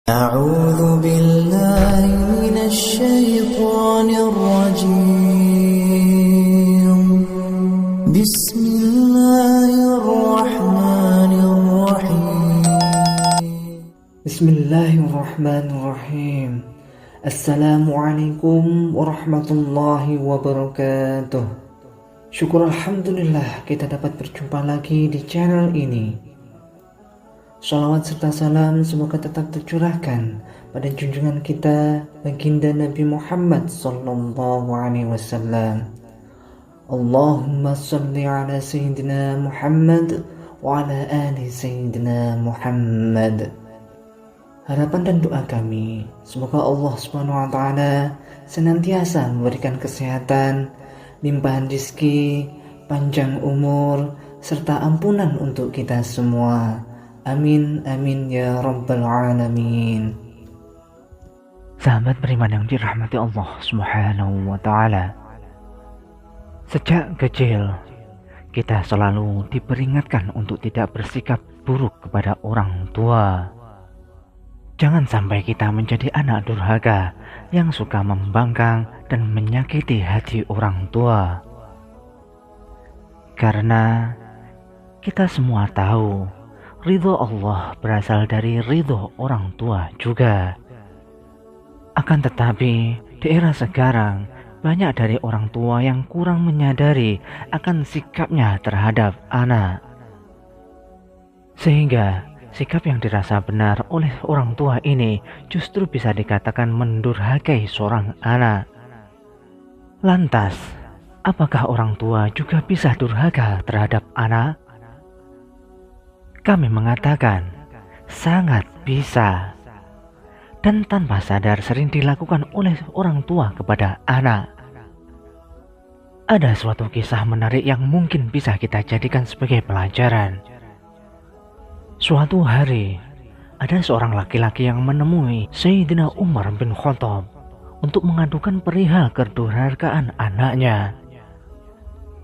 أعوذ بالله من الشيطان الرجيم بسم الله الرحمن الرحيم بسم الله الرحمن الرحيم. Assalamualaikum warahmatullahi wabarakatuh. Syukur alhamdulillah kita dapat berjumpa lagi di channel ini. Shalawat serta salam semoga tetap tercurahkan pada junjungan kita baginda Nabi Muhammad sallallahu alaihi wasallam. Allahumma shalli ala sayyidina Muhammad wa ala ali sayyidina Muhammad. Harapan dan doa kami, semoga Allah Subhanahu wa taala senantiasa memberikan kesehatan, limpahan rezeki, panjang umur, serta ampunan untuk kita semua. Amin, amin ya rabbal alamin. Sahabat beriman yang dirahmati Allah Subhanahu wa taala. Sejak kecil, kita selalu diperingatkan untuk tidak bersikap buruk kepada orang tua. Jangan sampai kita menjadi anak durhaka yang suka membangkang dan menyakiti hati orang tua. Karena kita semua tahu ridho Allah berasal dari ridho orang tua juga. Akan tetapi di era sekarang banyak dari orang tua yang kurang menyadari akan sikapnya terhadap anak. Sehingga sikap yang dirasa benar oleh orang tua ini justru bisa dikatakan mendurhakai seorang anak. Lantas, apakah orang tua juga bisa durhaka terhadap anak? Kami mengatakan, sangat bisa. Dan tanpa sadar sering dilakukan oleh orang tua kepada anak. Ada suatu kisah menarik yang mungkin bisa kita jadikan sebagai pelajaran. Suatu hari, ada seorang laki-laki yang menemui Sayyidina Umar bin Khattab untuk mengadukan perihal kedurhakaan anaknya.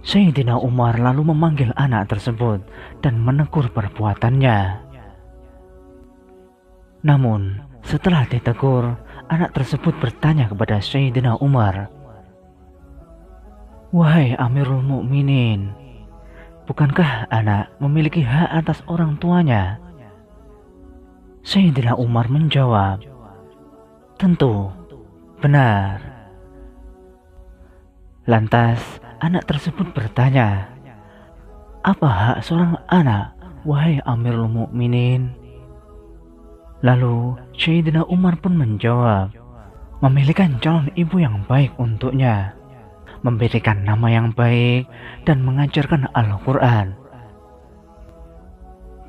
Sayyidina Umar lalu memanggil anak tersebut dan menegur perbuatannya. Namun, setelah ditegur, anak tersebut bertanya kepada Sayyidina Umar, "Wahai Amirul Mukminin, bukankah anak memiliki hak atas orang tuanya?" Sayyidina Umar menjawab, "Tentu, benar." Lantas anak tersebut bertanya, "Apa hak seorang anak, wahai Amirul Mukminin?" Lalu Sayyidina Umar pun menjawab, "Memilihkan calon ibu yang baik untuknya, memberikan nama yang baik, dan mengajarkan Al-Quran."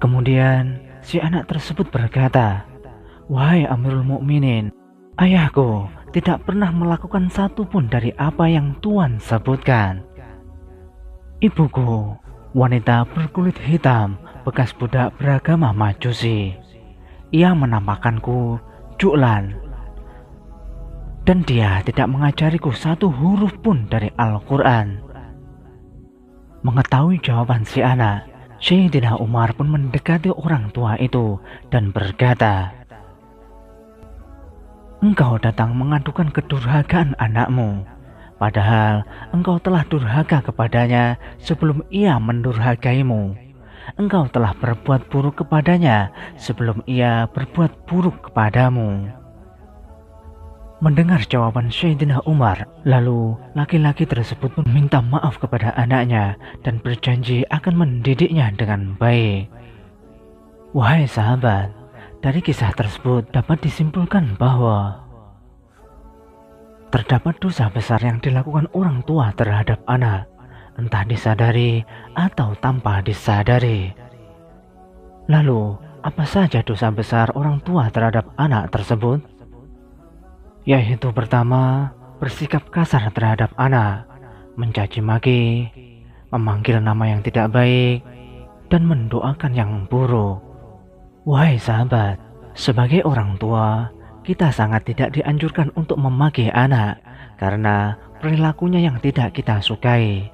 Kemudian si anak tersebut berkata, "Wahai Amirul Mukminin, ayahku tidak pernah melakukan satu pun dari apa yang Tuan sebutkan. Ibuku, wanita berkulit hitam, bekas budak beragama Majusi. Ia menampakkanku ju'lan, dan dia tidak mengajariku satu huruf pun dari Al-Quran." Mengetahui jawaban si anak, Sayyidina Umar pun mendekati orang tua itu dan berkata, "Engkau datang mengadukan kedurhakaan anakmu, padahal engkau telah durhaka kepadanya sebelum ia mendurhakaimu. Engkau telah berbuat buruk kepadanya sebelum ia berbuat buruk kepadamu." Mendengar jawaban Sayyidina Umar, lalu laki-laki tersebut pun minta maaf kepada anaknya dan berjanji akan mendidiknya dengan baik. Wahai sahabat, dari kisah tersebut dapat disimpulkan bahwa terdapat dosa besar yang dilakukan orang tua terhadap anak, entah disadari atau tanpa disadari. Lalu, apa saja dosa besar orang tua terhadap anak tersebut? Yaitu pertama, bersikap kasar terhadap anak, mencaci maki, memanggil nama yang tidak baik, dan mendoakan yang buruk. Wahai sahabat, sebagai orang tua, kita sangat tidak dianjurkan untuk memaki anak karena perilakunya yang tidak kita sukai.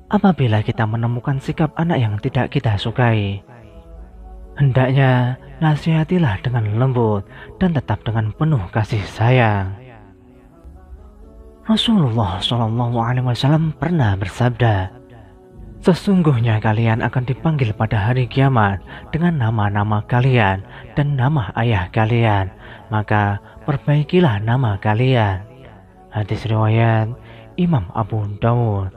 Apabila kita menemukan sikap anak yang tidak kita sukai, Hendaknya nasihatilah dengan lembut dan tetap dengan penuh kasih sayang. Rasulullah SAW pernah bersabda, "Sesungguhnya kalian akan dipanggil pada hari kiamat dengan nama-nama kalian dan nama ayah kalian, maka perbaikilah nama kalian." Hadis riwayat Imam Abu Dawud.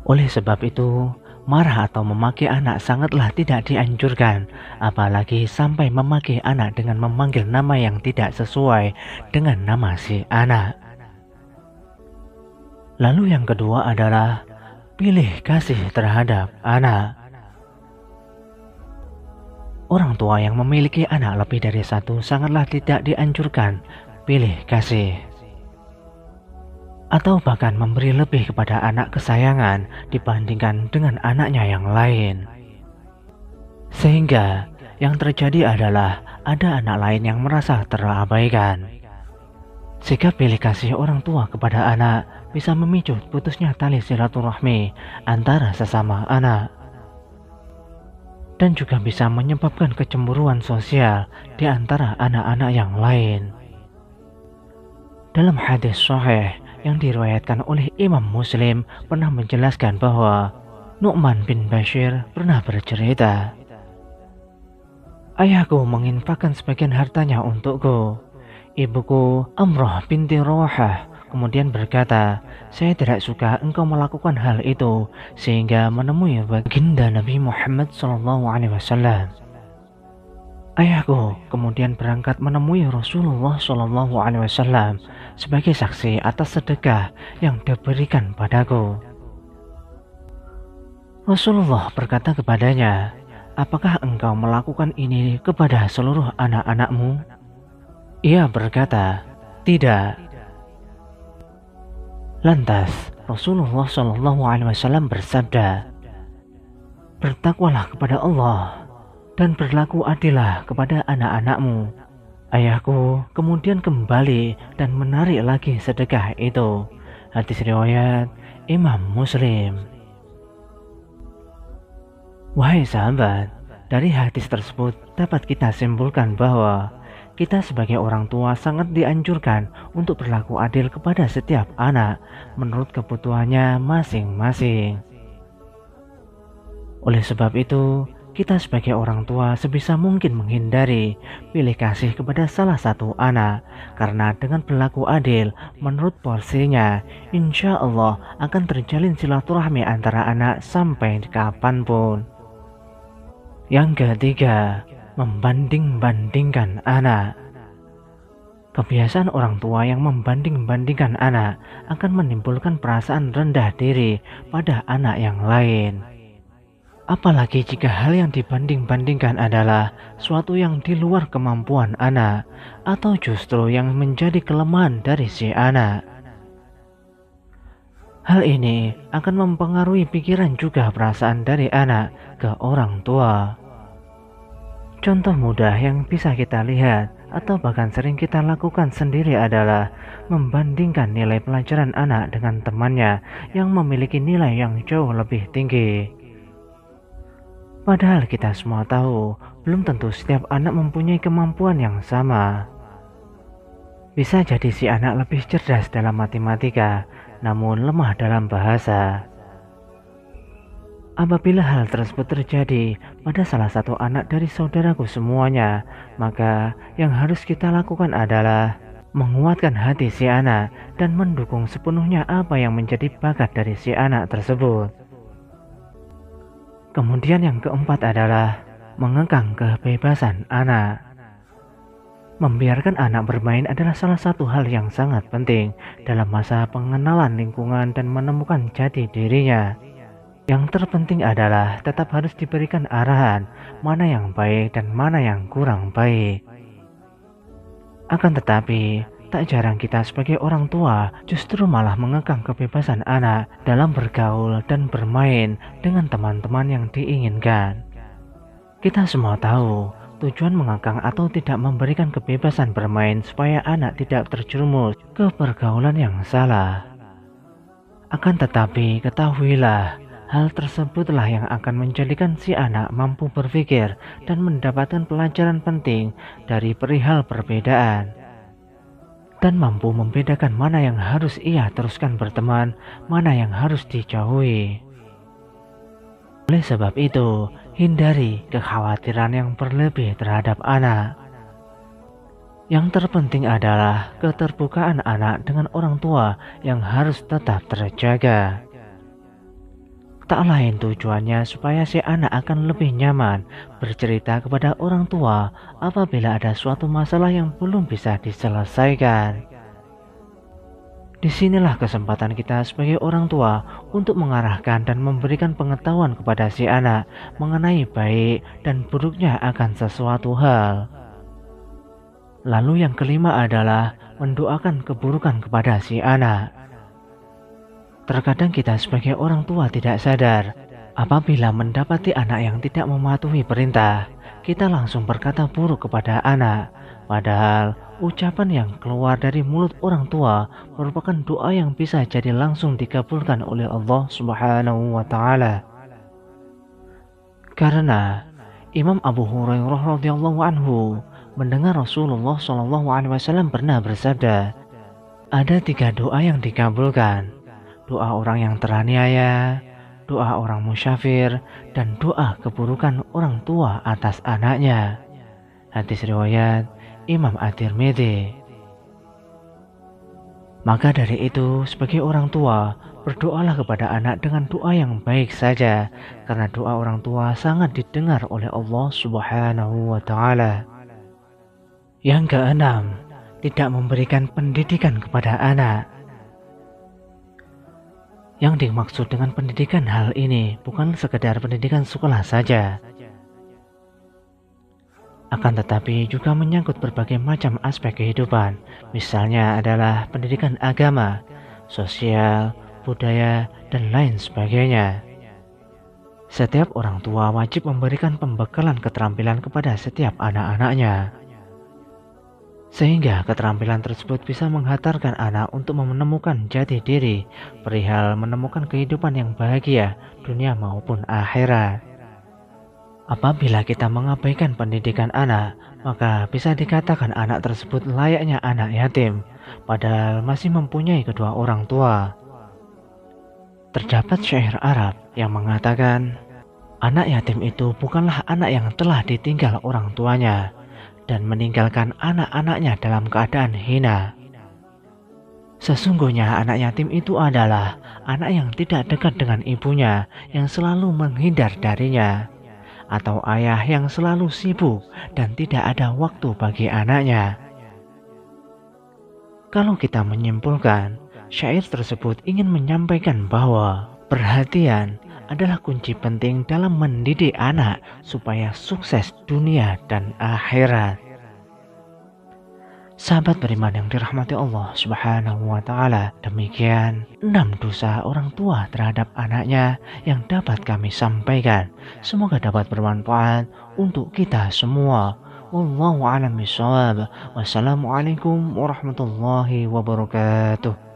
Oleh sebab itu, marah atau memaki anak sangatlah tidak dianjurkan, apalagi sampai memaki anak dengan memanggil nama yang tidak sesuai dengan nama si anak. Lalu yang kedua adalah pilih kasih terhadap anak. Orang tua yang memiliki anak lebih dari satu sangatlah tidak dianjurkan pilih kasih, atau bahkan memberi lebih kepada anak kesayangan dibandingkan dengan anaknya yang lain. Sehingga yang terjadi adalah ada anak lain yang merasa terabaikan. Sikap pilih kasih orang tua kepada anak bisa memicu putusnya tali silaturahmi antara sesama anak, dan juga bisa menyebabkan kecemburuan sosial di antara anak-anak yang lain. Dalam hadis sahih yang diriwayatkan oleh Imam Muslim pernah menjelaskan bahwa Nu'man bin Bashir pernah bercerita, "Ayahku menginfakkan sebagian hartanya untukku. Ibuku Amrah binti Rawahah kemudian berkata, 'Saya tidak suka engkau melakukan hal itu,' sehingga menemui baginda Nabi Muhammad SAW. Ayahku kemudian berangkat menemui Rasulullah SAW sebagai saksi atas sedekah yang diberikan padaku. Rasulullah berkata kepadanya, 'Apakah engkau melakukan ini kepada seluruh anak-anakmu?' Ia berkata, 'Tidak.' Lantas Rasulullah SAW bersabda, 'Bertakwalah kepada Allah dan berlaku adillah kepada anak-anakmu.' Ayahku kemudian kembali dan menarik lagi sedekah itu. Hadis riwayat Imam Muslim. Wahai sahabat, dari hadis tersebut dapat kita simpulkan bahwa kita sebagai orang tua sangat dianjurkan untuk berlaku adil kepada setiap anak menurut kebutuhannya masing-masing. Oleh sebab itu, kita sebagai orang tua sebisa mungkin menghindari pilih kasih kepada salah satu anak, karena dengan berlaku adil menurut porsinya, insya Allah akan terjalin silaturahmi antara anak sampai kapanpun. Yang ketiga, membanding-bandingkan anak. Kebiasaan orang tua yang membanding-bandingkan anak akan menimbulkan perasaan rendah diri pada anak yang lain. Apalagi jika hal yang dibanding-bandingkan adalah suatu yang di luar kemampuan anak, atau justru yang menjadi kelemahan dari si anak. Hal ini akan mempengaruhi pikiran juga perasaan dari anak ke orang tua. Contoh mudah yang bisa kita lihat atau bahkan sering kita lakukan sendiri adalah membandingkan nilai pelajaran anak dengan temannya yang memiliki nilai yang jauh lebih tinggi. Padahal kita semua tahu, belum tentu setiap anak mempunyai kemampuan yang sama. Bisa jadi si anak lebih cerdas dalam matematika, namun lemah dalam bahasa. Apabila hal tersebut terjadi pada salah satu anak dari saudaraku semuanya, maka yang harus kita lakukan adalah menguatkan hati si anak dan mendukung sepenuhnya apa yang menjadi bakat dari si anak tersebut. Kemudian yang keempat adalah mengekang kebebasan anak. Membiarkan anak bermain adalah salah satu hal yang sangat penting dalam masa pengenalan lingkungan dan menemukan jati dirinya. Yang terpenting adalah tetap harus diberikan arahan mana yang baik dan mana yang kurang baik. Akan tetapi, tak jarang kita sebagai orang tua justru malah mengekang kebebasan anak dalam bergaul dan bermain dengan teman-teman yang diinginkan. Kita semua tahu, tujuan mengekang atau tidak memberikan kebebasan bermain supaya anak tidak terjerumus ke pergaulan yang salah. Akan tetapi, ketahuilah Hal tersebutlah yang akan menjadikan si anak mampu berpikir dan mendapatkan pelajaran penting dari perihal perbedaan, dan mampu membedakan mana yang harus ia teruskan berteman, mana yang harus dijauhi. Oleh sebab itu, hindari kekhawatiran yang berlebih terhadap anak. Yang terpenting adalah keterbukaan anak dengan orang tua yang harus tetap terjaga. Tak lain tujuannya supaya si anak akan lebih nyaman bercerita kepada orang tua apabila ada suatu masalah yang belum bisa diselesaikan. Disinilah kesempatan kita sebagai orang tua untuk mengarahkan dan memberikan pengetahuan kepada si anak mengenai baik dan buruknya akan sesuatu hal. Lalu yang kelima adalah mendoakan keburukan kepada si anak. Terkadang kita sebagai orang tua tidak sadar, apabila mendapati anak yang tidak mematuhi perintah, kita langsung berkata buruk kepada anak. Padahal ucapan yang keluar dari mulut orang tua merupakan doa yang bisa jadi langsung dikabulkan oleh Allah Subhanahu wa Ta'ala. Karena Imam Abu Hurairah radhiyallahu anhu mendengar Rasulullah SAW pernah bersabda, ada 3 doa yang dikabulkan: doa orang yang teraniaya, doa orang musyafir, dan doa keburukan orang tua atas anaknya. Hadis riwayat Imam At-Tirmidzi. Maka dari itu, sebagai orang tua, berdoalah kepada anak dengan doa yang baik saja, karena doa orang tua sangat didengar oleh Allah Subhanahu wa Ta'ala. Yang keenam, tidak memberikan pendidikan kepada anak. Yang dimaksud dengan pendidikan hal ini bukan sekedar pendidikan sekolah saja, akan tetapi juga menyangkut berbagai macam aspek kehidupan. Misalnya adalah pendidikan agama, sosial, budaya, dan lain sebagainya. Setiap orang tua wajib memberikan pembekalan keterampilan kepada setiap anak-anaknya, sehingga keterampilan tersebut bisa menghantarkan anak untuk menemukan jati diri perihal menemukan kehidupan yang bahagia dunia maupun akhirat. Apabila kita mengabaikan pendidikan anak, maka bisa dikatakan anak tersebut layaknya anak yatim, padahal masih mempunyai kedua orang tua. Terdapat syair Arab yang mengatakan, anak yatim itu bukanlah anak yang telah ditinggal orang tuanya dan meninggalkan anak-anaknya dalam keadaan hina. Sesungguhnya anak yatim itu adalah anak yang tidak dekat dengan ibunya, yang selalu menghindar darinya, atau ayah yang selalu sibuk dan tidak ada waktu bagi anaknya. Kalau kita menyimpulkan, syair tersebut ingin menyampaikan bahwa perhatian adalah kunci penting dalam mendidik anak supaya sukses dunia dan akhirat. Sahabat beriman yang dirahmati Allah Subhanahu wa Ta'ala, demikian 6 dosa orang tua terhadap anaknya yang dapat kami sampaikan. Semoga dapat bermanfaat untuk kita semua. Wallahu a'lam bishawab. Wassalamualaikum warahmatullahi wabarakatuh.